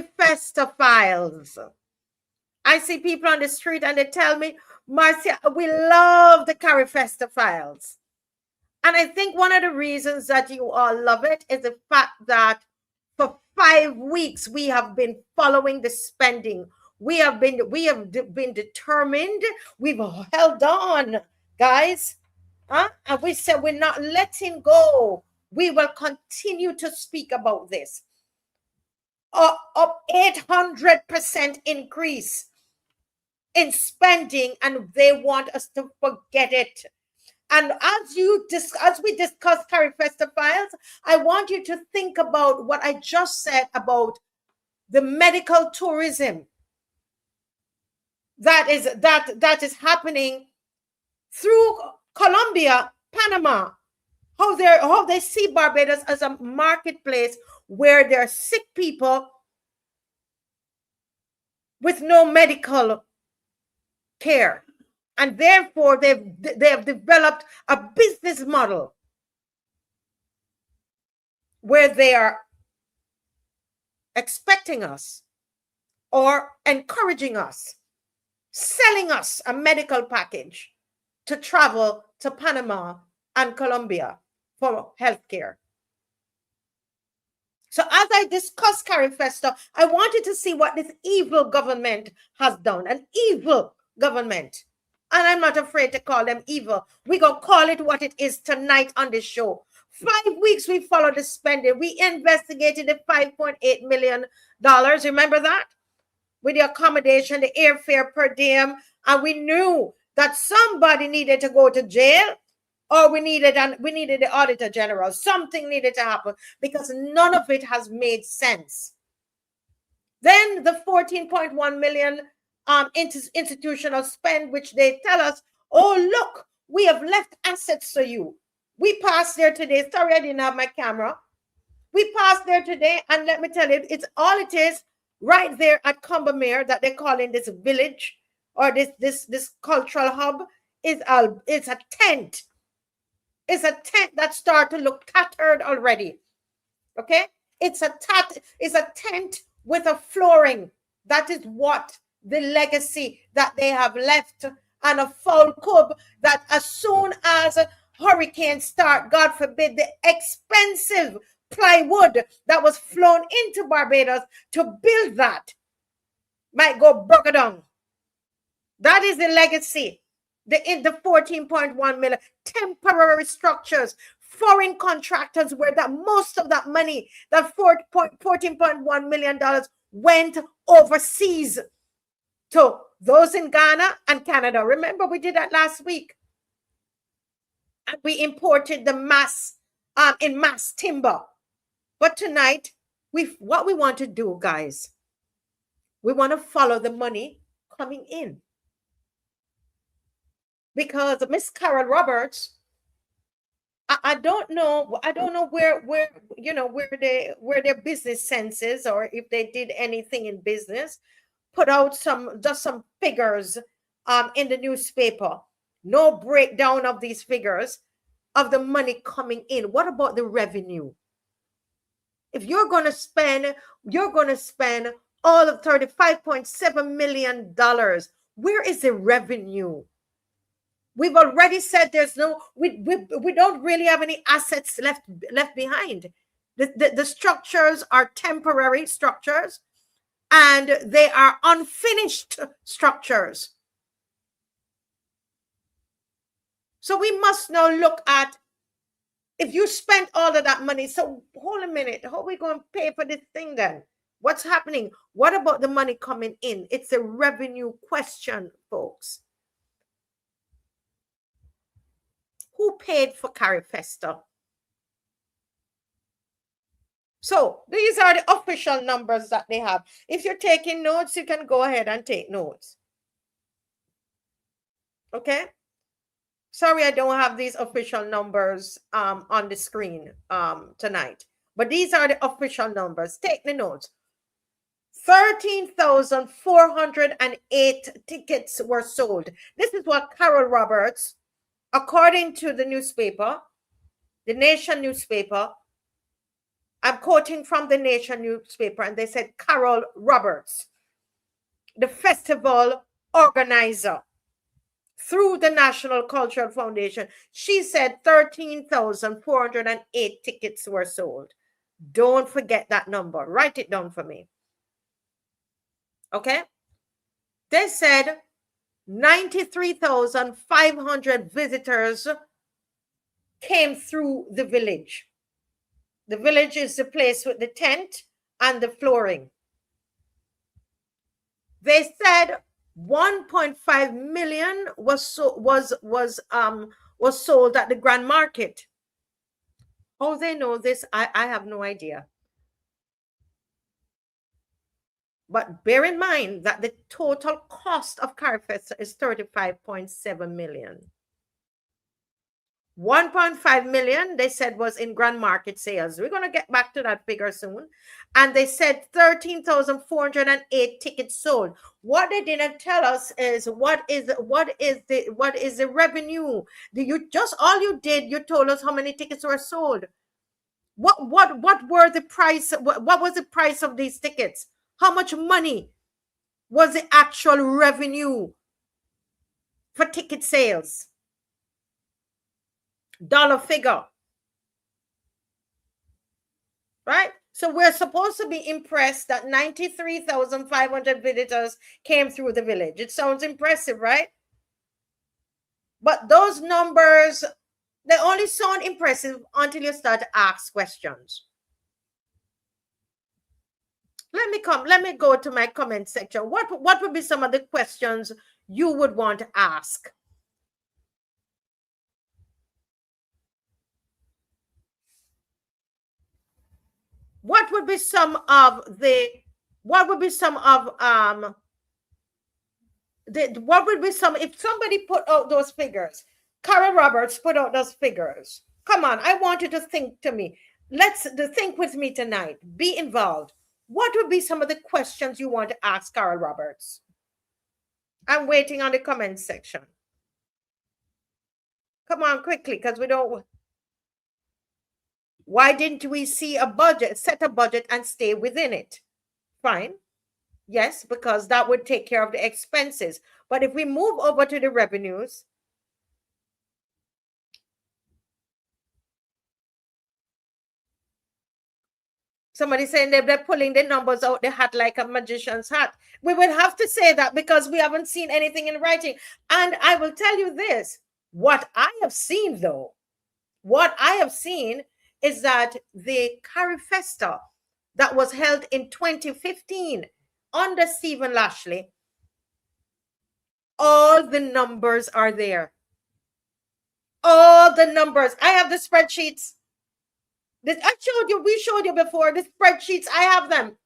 CARIFESTA Files. I see people on the street and they tell me, Marcia, we love the CARIFESTA Files. And I think one of the reasons that you all love it is the fact that for 5 weeks we have been following the spending. We have been determined. We've held on, guys. And we said we're not letting go. We will continue to speak about this. Up 800% increase in spending, and they want us to forget it. And as we discuss CARIFESTA Files, I want you to think about what I just said about the medical tourism that is happening through Colombia, Panama. How they see Barbados as a marketplace where there are sick people with no medical care. And therefore, they have developed a business model where they are expecting us or encouraging us, selling us a medical package to travel to Panama and Colombia for healthcare. So as I discuss CARIFESTA, I wanted to see what this evil government has done, an evil government. And I'm not afraid to call them evil. We're going to call it what it is tonight on this show. 5 weeks we followed the spending. We investigated the $5.8 million. Remember that? With the accommodation, the airfare per diem. And we knew that somebody needed to go to jail, or we needed the Auditor General. Something needed to happen because none of it has made sense. Then the 14.1 million institutional spend, which they tell us, oh, look, we have left assets for you. We passed there today. Sorry, I didn't have my camera. We passed there today, and let me tell you, it's all it is right there at Combermere that they call in this village or this cultural hub it's a tent. It's a tent that started to look tattered already. Okay? It's a tent with a flooring. That is what the legacy that they have left, and a foul cub that as soon as hurricanes start, God forbid, the expensive plywood that was flown into Barbados to build that might go broken down. That is the legacy. The 14.1 million temporary structures, foreign contractors, where that most of that money, that $14.1 million went overseas to those in Ghana and Canada. Remember, we did that last week. And we imported the mass timber. But tonight, what we want to do, guys, we want to follow the money coming in. Because Miss Carol Roberts, I don't know where their business sense is, or if they did anything in business, put out some figures in the newspaper. No breakdown of these figures of the money coming in. What about the revenue? If you're going to spend all of $35.7 million, where is the revenue? We've already said we don't really have any assets left behind. The structures are temporary structures, and they are unfinished structures. So we must now look at, if you spent all of that money, so hold a minute, how are we going to pay for this thing then? What's happening? What about the money coming in? It's a revenue question, folks. Who paid for CARIFESTA? So these are the official numbers that they have. If you're taking notes, you can go ahead and take notes. Okay? Sorry, I don't have these official numbers on the screen tonight. But these are the official numbers. Take the notes. 13,408 tickets were sold. This is what Carol Roberts, according to the newspaper, the Nation newspaper, I'm quoting from the Nation newspaper, and they said Carol Roberts, the festival organizer through the National Cultural Foundation, she said 13,408 tickets were sold. Don't forget that number. Write it down for me. Okay? They said 93,500 visitors came through the village. The village is the place with the tent and the flooring. They said 1.5 million was sold at the Grand Market. How they know this, I have no idea. But bear in mind that the total cost of CARIFESTA is 35.7 million. 1.5 million, they said, was in Grand Market sales. We're going to get back to that figure soon. And they said 13,408 tickets sold. What they didn't tell us is what is the revenue? All you did, you told us how many tickets were sold. What were the price? What was the price of these tickets? How much money was the actual revenue for ticket sales? Dollar figure. Right? So we're supposed to be impressed that 93,500 visitors came through the village. It sounds impressive, right? But those numbers, they only sound impressive until you start to ask questions. Let me go to my comment section. What would be some of the questions you would want to ask? What would be some of if somebody put out those figures? Carol Roberts put out those figures. Come on, I want you to think to me. Let's think with me tonight. Be involved. What would be some of the questions you want to ask Carol Roberts? I'm waiting on the comment section. Come on, quickly, because we don't. Why didn't we see a budget, set a budget and stay within it? Fine. Yes, because that would take care of the expenses. But if we move over to the revenues, somebody saying they're pulling the numbers out the hat like a magician's hat. We would have to say that because we haven't seen anything in writing. And I will tell you this, what I have seen though, is that the CARIFESTA that was held in 2015 under Stephen Lashley, all the numbers are there. All the numbers. I have the spreadsheets. We showed you before, the spreadsheets, I have them.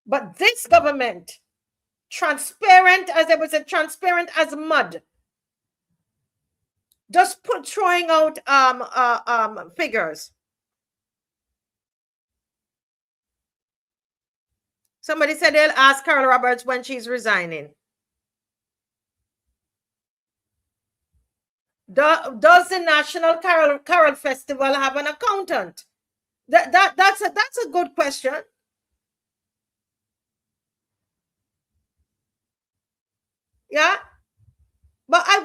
But this government, transparent as mud, just throwing out figures. Somebody said they'll ask Carol Roberts when she's resigning. Does the National Carol Festival have an accountant? That's a good question. Yeah. But I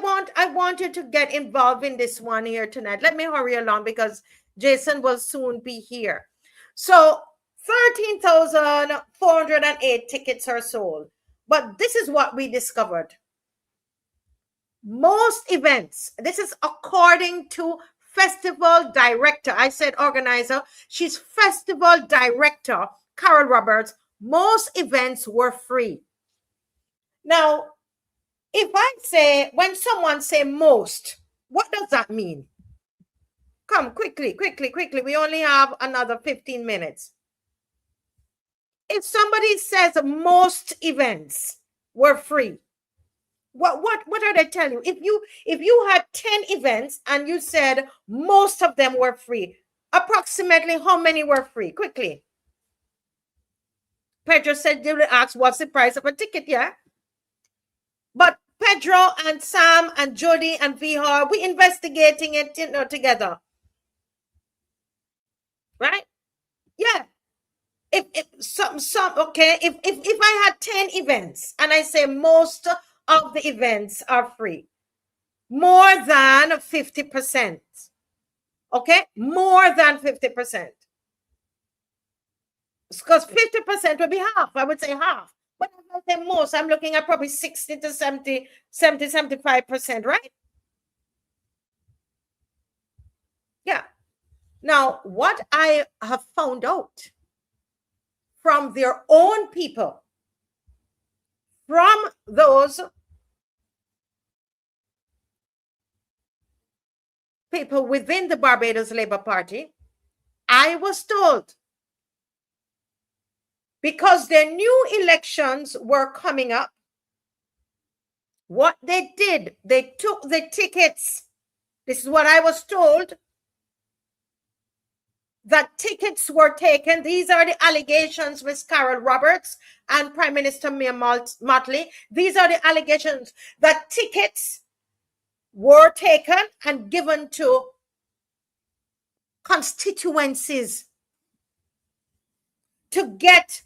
want you to get involved in this one here tonight. Let me hurry along because Jason will soon be here. So 13,408 tickets are sold. But this is what we discovered. Most events, this is according to festival director. I said organizer. She's festival director, Carol Roberts. Most events were free. Now, if I say, when someone say most, what does that mean? Come, quickly. We only have another 15 minutes. If somebody says most events were free, what are they telling you? If you had 10 events and you said most of them were free, approximately how many were free? Quickly. Pedro said they will ask what's the price of a ticket, yeah? But Pedro and Sam and Jody and Vihar, we investigating it, together. right? Yeah. If if I had 10 events and I say most of the events are free, more than 50%. Okay, more than 50%. Because 50% would be half. I would say half. But if I say most, I'm looking at probably 60 to 75%, right? Yeah. Now, what I have found out from their own people, from those people within the Barbados Labour Party, I was told, because their new elections were coming up, what they did, they took the tickets. This is what I was told, that tickets were taken. These are the allegations, Ms. Carol Roberts and Prime Minister Mia Mottley. These are the allegations that tickets were taken and given to constituencies to get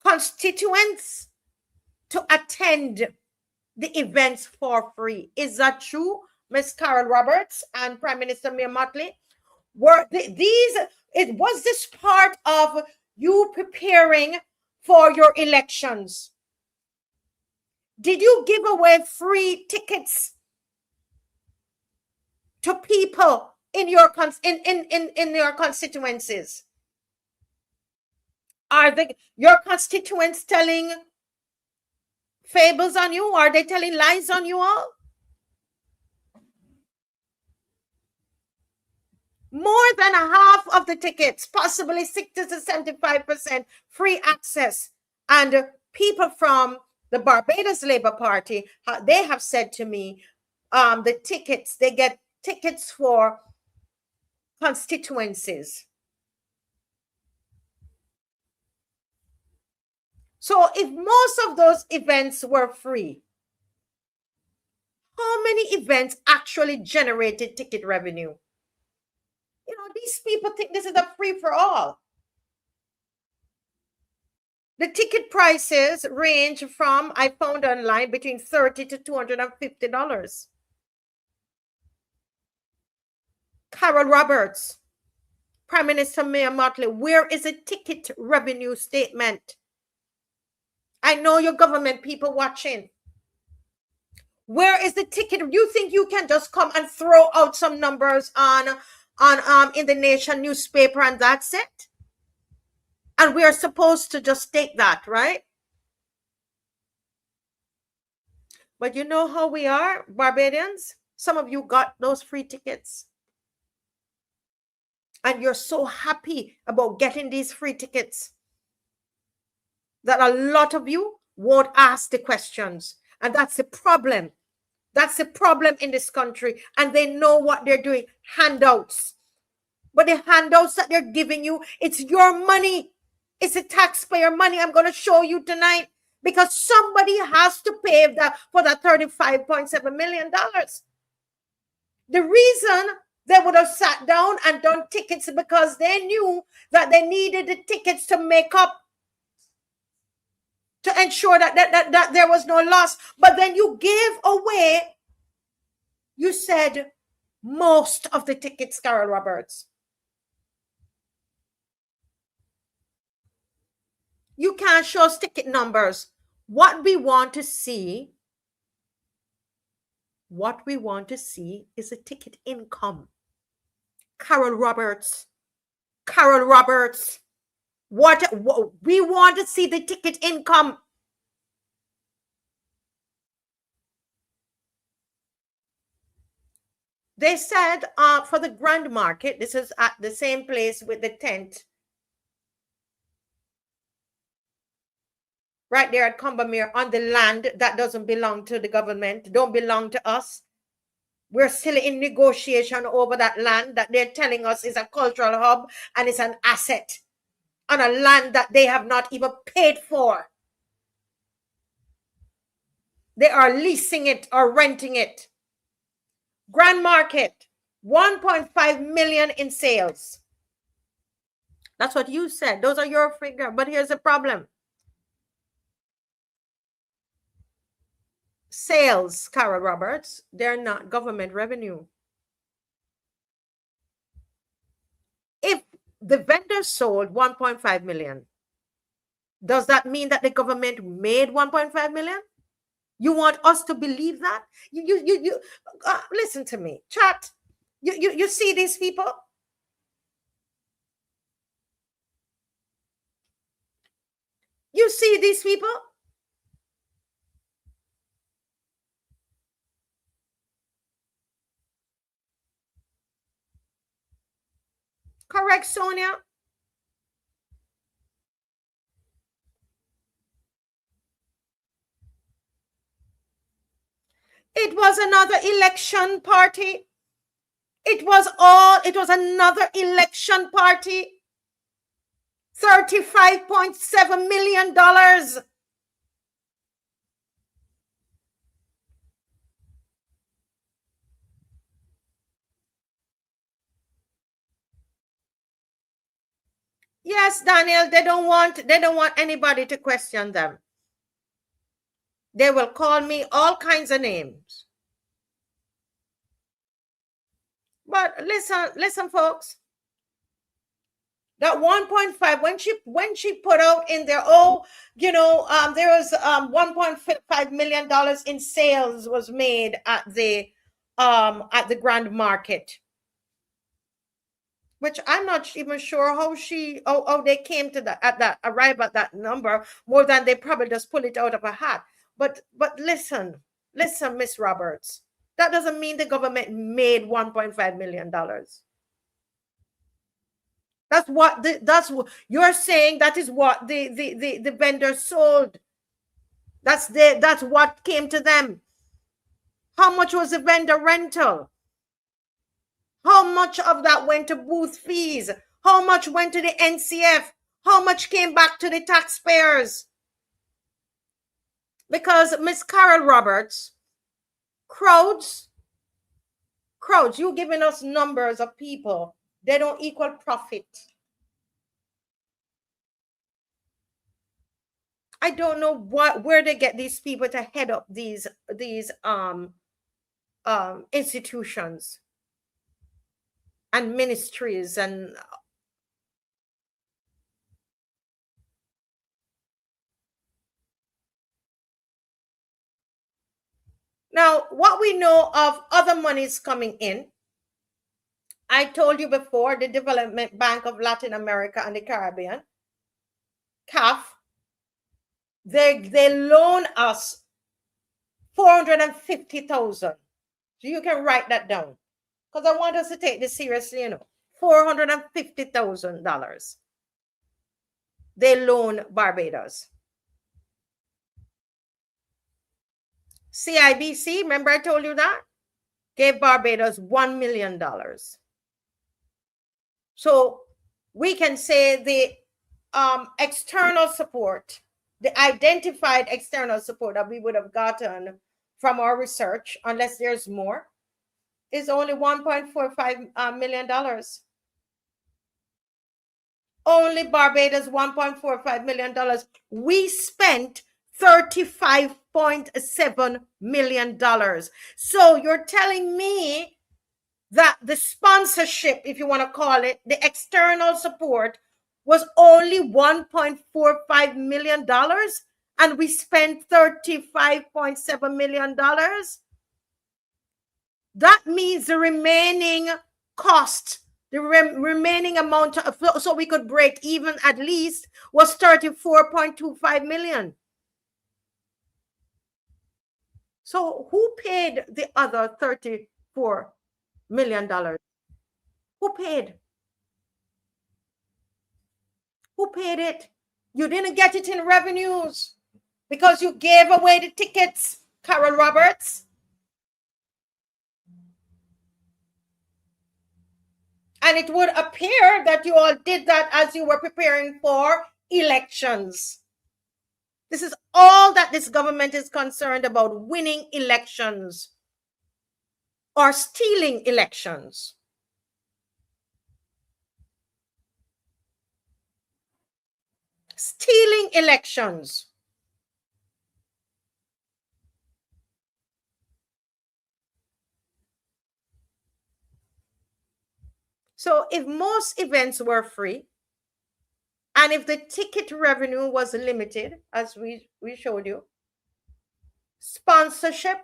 constituents to attend the events for free. Is that true, Ms. Carol Roberts and Prime Minister Mia Mottley? Was this part of you preparing for your elections? Did you give away free tickets to people in your in your constituencies? Are your constituents telling fables on you? Are they telling lies on you all? More than half of the tickets, possibly 60 to 75% free access. And people from the Barbados Labour Party, they have said to me, the tickets, they get tickets for constituencies. So if most of those events were free, how many events actually generated ticket revenue? You know, these people think this is a free for all. The ticket prices range from, I found online, between $30 to $250. Carol Roberts, Prime Minister Mia Mottley, where is a ticket revenue statement? I know your government people watching. Where is the ticket? You think you can just come and throw out some numbers on in the Nation newspaper and that's it? And we are supposed to just take that, right? But you know how we are, Barbadians? Some of you got those free tickets. And you're so happy about getting these free tickets that a lot of you won't ask the questions. And that's the problem. That's the problem in this country. And they know what they're doing. Handouts. But the handouts that they're giving you, it's your money. It's the taxpayer money. I'm going to show you tonight. Because somebody has to pay for that $35.7 million. The reason they would have sat down and done tickets because they knew that they needed the tickets to make up, to ensure that there was no loss. But then you gave away, you said, most of the tickets, Carol Roberts. You can't show us ticket numbers. What we want to see is a ticket income. Carol Roberts, what we want to see the ticket income. They said for the Grand Market, this is at the same place with the tent, right there at Combermere, on the land that doesn't belong to the government, don't belong to us. We're still in negotiation over that land that they're telling us is a cultural hub and it's an asset on a land that they have not even paid for. They are leasing it or renting it. Grand Market, 1.5 million in sales. That's what you said. Those are your figures. But here's the problem. Sales, Carol Roberts, they're not government revenue. If the vendor sold 1.5 million, does that mean that the government made 1.5 million? You want us to believe that? You listen to me, chat. You see these people? You see these people? Correct, Sonia? It was another election party. It was another election party. $35.7 million. Yes, Daniel, they don't want anybody to question them. They will call me all kinds of names. But listen, folks. That 1.5, when she put out in there, there was $1.5 million in sales was made at the Grand Market, which I'm not even sure how they came to arrive at that number, more than they probably just pull it out of a hat. But listen, Miss Roberts, that doesn't mean the government made $1.5 million. That's what you're saying. That is what the vendor sold. That's what came to them. How much was the vendor rental? How much of that went to booth fees? How much went to the NCF? How much came back to the taxpayers? Because Miss Carol Roberts, crowds, you giving us numbers of people, they don't equal profit. I don't know where they get these people to head up these institutions and ministries and now what we know of other monies coming in. I told you before, the Development Bank of Latin America and the Caribbean, CAF, they loan us $450,000. So you can write that down, because I want us to take this seriously. $450,000 they loan Barbados. CIBC, remember I told you that, gave Barbados $1 million. So we can say the external support, the identified external support that we would have gotten from our research, unless there's more, is only $1.45 million. Only Barbados, $1.45 million. We spent $35.7 million. So you're telling me that the sponsorship, if you want to call it, the external support, was only $1.45 million, and we spent $35.7 million? That means the remaining cost, the remaining amount, so we could break even at least, was $34.25 million. So who paid the other $34 million? Who paid? Who paid it? You didn't get it in revenues because you gave away the tickets, Carol Roberts. And it would appear that you all did that as you were preparing for elections. This is all that this government is concerned about: winning elections. or stealing elections. Stealing elections. So if most events were free, and if the ticket revenue was limited, as we showed you, sponsorship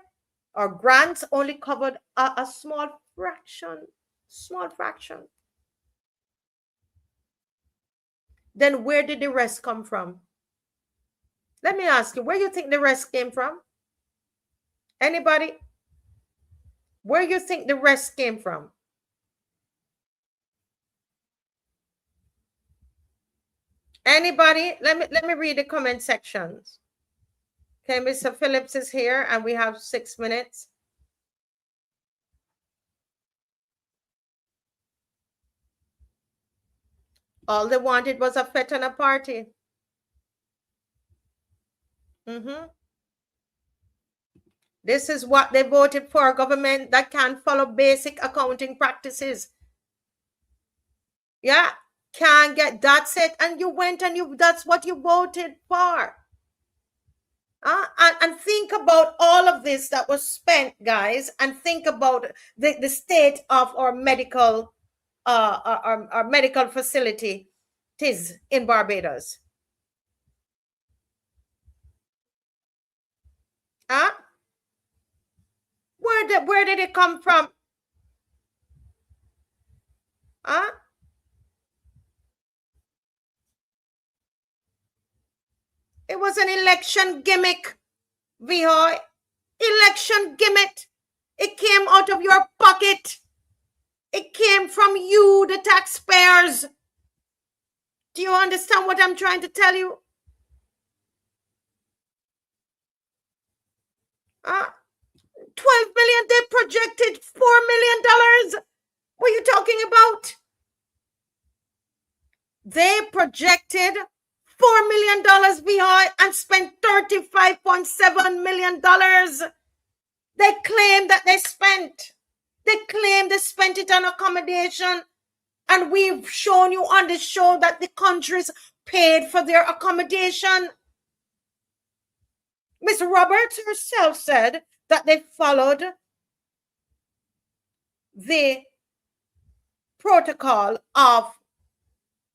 or grants only covered a small fraction, then where did the rest come from? Let me ask you, where you think the rest came from? Anybody? Where you think the rest came from? Anybody? Let me read the comment sections. Okay, Mr. Phillips is here and we have 6 minutes. All they wanted was a fete and a party. This is what they voted for, a government that can follow basic accounting practices. Yeah, can't get, that's it. And you went and that's what you voted for. And think about all of this that was spent, guys, and think about the state of our medical our medical facility in Barbados. Where did it come from? It was an election gimmick, Vihoy. Election gimmick. It came out of your pocket. It came from you, the taxpayers. Do you understand what I'm trying to tell you? 12 million, they projected $4 million. What are you talking about? They projected $4 million behind and spent $35.7 million. They claim that they spent. They claim they spent it on accommodation. And we've shown you on the show that the countries paid for their accommodation. Ms. Roberts herself said that they followed the protocol of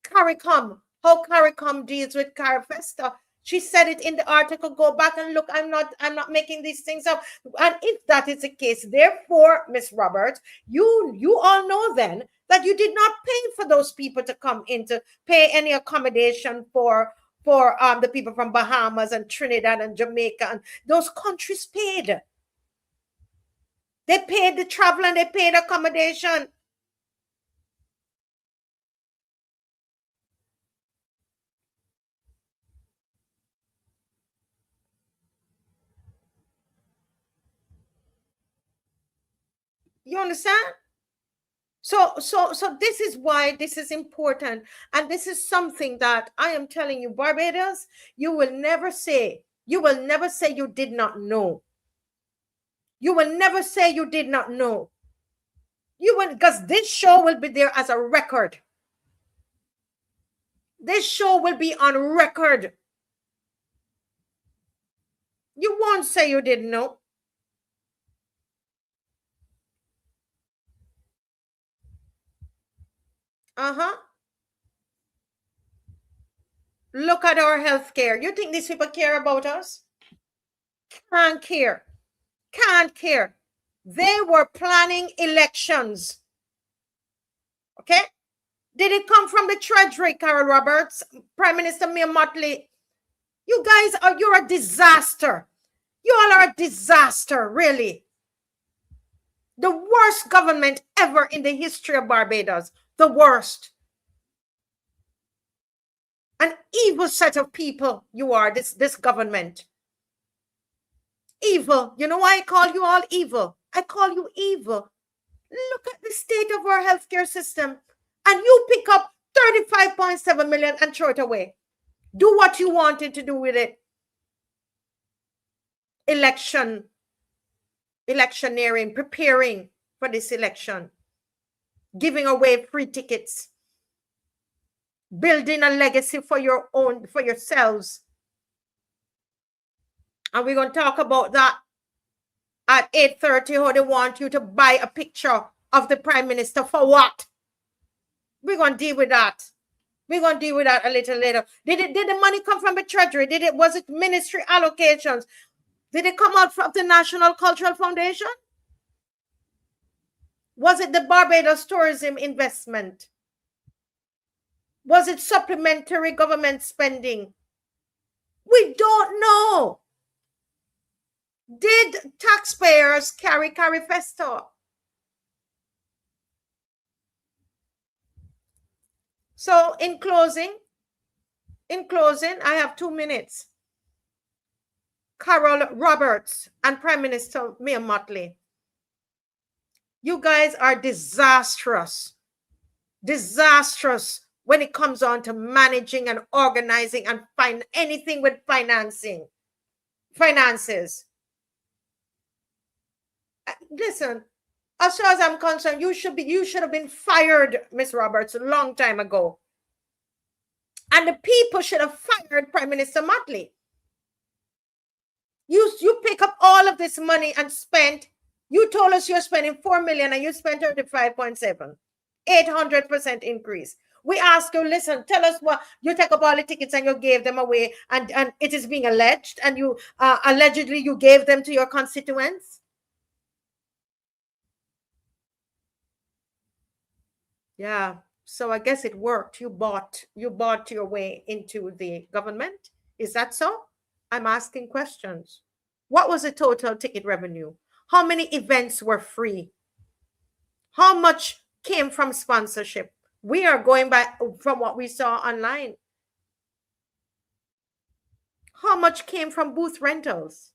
CARICOM, how CARICOM deals with CARIFESTA. She said it in the article. Go back and look. I'm not making these things up. And if that is the case, therefore, Ms. Roberts, you all know then that you did not pay for those people to come in, to pay any accommodation for the people from Bahamas and Trinidad and Jamaica, and those countries paid. They paid the travel and they paid accommodation. You understand? So this is why this is important. And this is something that I am telling you, Barbados, you will never say you did not know. You will never say you did not know. You will, because this show will be there as a record. This show will be on record. You won't say you didn't know. Look at our healthcare. You think these people care about us? Can't care. Can't care. They were planning elections. Okay? Did it come from the Treasury, Carol Roberts, Prime Minister Mia Motley? You guys you're a disaster. You all are a disaster, really. The worst government ever in the history of Barbados. The worst. An evil set of people you are, this government. Evil. You know why I call you all evil? I call you evil. Look at the state of our healthcare system. And you pick up 35.7 million and throw it away. Do what you wanted to do with it. Electioneering, preparing for this election. Giving away free tickets. Building a legacy for yourselves. And we're going to talk about that at 8:30, how they want you to buy a picture of the Prime Minister for what? We're going to deal with that. We're going to deal with that a little later. Did the money come from the treasury? Was it ministry allocations? Did it come out from the National Cultural Foundation? Was it the Barbados tourism investment? Was it supplementary government spending? We don't know. Did taxpayers carry CARIFESTA? So in closing, I have 2 minutes. Carol Roberts and Prime Minister Mia Mottley. You guys are disastrous. Disastrous when it comes on to managing and organizing and find anything with finances. Listen, as far as I'm concerned, you should have been fired, Miss Roberts, a long time ago. And the people should have fired Prime Minister Mottley. You pick up all of this money and spent. You told us you're spending 4 million and you spent 35.7. 800% increase. We ask you, listen, tell us what you take up all the tickets and you gave them away, and it is being alleged, and you allegedly you gave them to your constituents. Yeah, so I guess it worked. You bought your way into the government. Is that so? I'm asking questions. What was the total ticket revenue? How many events were free? How much came from sponsorship? We are going by from what we saw online. How much came from booth rentals?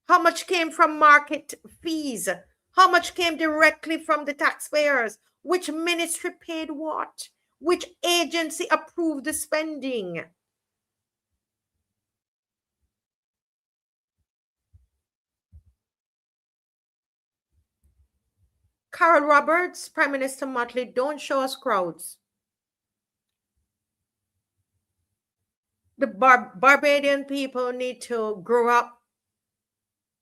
How much came from market fees? How much came directly from the taxpayers? Which ministry paid what? Which agency approved the spending? Carol Roberts, Prime Minister Mottley, don't show us crowds. The Barbadian people need to grow up,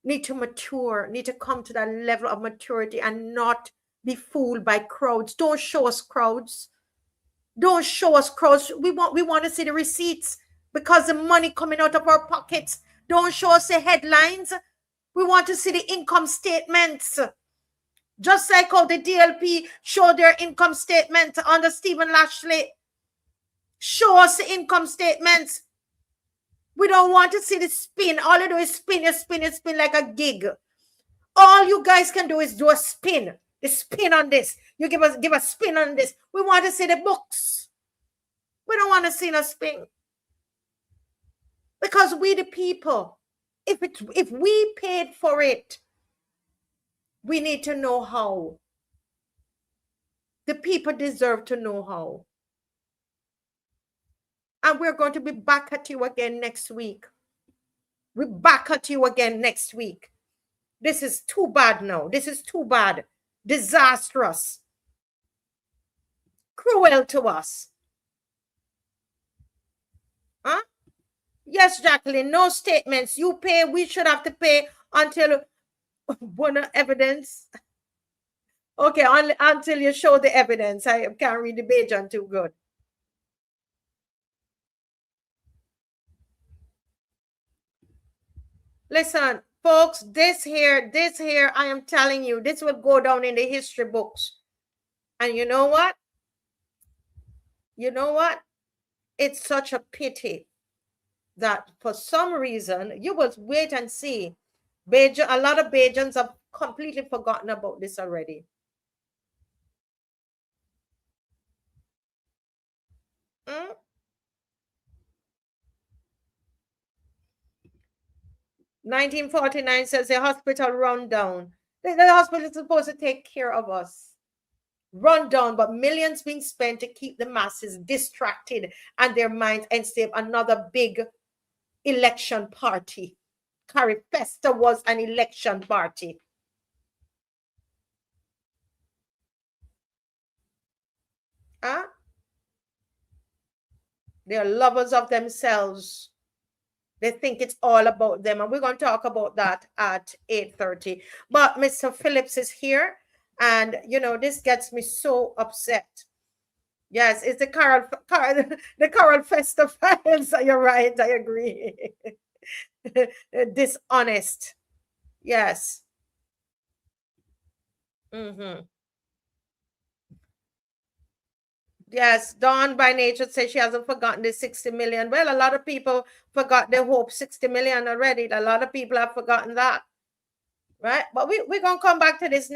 need to mature, need to come to that level of maturity and not be fooled by crowds. Don't show us crowds. Don't show us crowds. We want to see the receipts, because the money coming out of our pockets. Don't show us the headlines. We want to see the income statements. Just like how the DLP showed their income statement under Stephen Lashley. Show us the income statements. We don't want to see the spin. All you do is spin, you spin like a gig. All you guys can do is do a spin. The spin on this. You give a spin on this. We want to see the books. We don't want to see no spin. Because we the people, if we paid for it, we need to know how. The people deserve to know how. And we're going to be back at you again next week. We're back at you again next week. This is too bad now. This is too bad. Disastrous. Cruel to us. Huh? Yes, Jacqueline, no statements. You pay, we should have to pay until evidence. Okay, until you show the evidence. I can't read the Bajan too good. Listen, folks, this here, I am telling you, this will go down in the history books. And you know what? It's such a pity that for some reason, you will wait and see. A lot of Bajans have completely forgotten about this already. Hmm? 1949 says the hospital run down. The hospital is supposed to take care of us. Run down, but millions being spent to keep the masses distracted and their minds enslaved. Another big election party. CARIFESTA was an election party. Huh? They are lovers of themselves. They think it's all about them. And we're going to talk about that at 8:30. But Mr. Phillips is here. And, you know, this gets me so upset. Yes, it's the the CARIFESTA Files. You're right. I agree. Dishonest. Yes. Yes, Dawn by nature says she hasn't forgotten the 60 million. Well, a lot of people forgot their hope 60 million already. A lot of people have forgotten that. Right? But we're going to come back to this next.